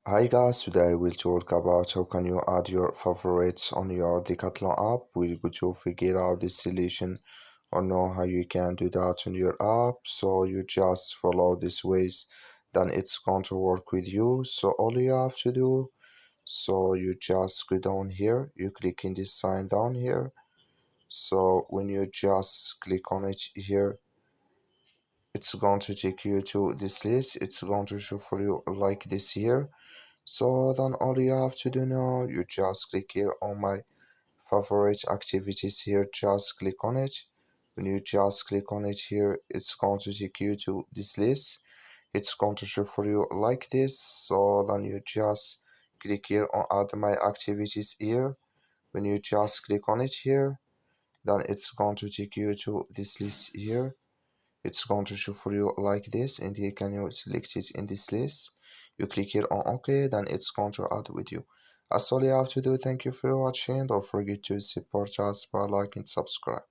Hi guys, today we'll talk about how can you add your favorites on your Decathlon app. We're going to figure out this solution or know how you can do that on your app. So you just follow these ways, then it's going to work with you. So all you have to do, so you just go down here, you click in this sign down here. So when you just click on it here, it's going to take you to this list. It's going to show for you like this here. So then all you have to do now, you just click here on my favorite activities here, just click on it. When you just click on it here, it's going to take you to this list. It's going to show for you like this. So then you just click here on add my activities here. When you just click on it here, then it's going to take you to this list here. It's going to show for you like this, and you can you select it in this list. You click here on OK, then it's going to add with you. That's all you have to do. Thank you for watching. Don't forget to support us by liking and subscribe.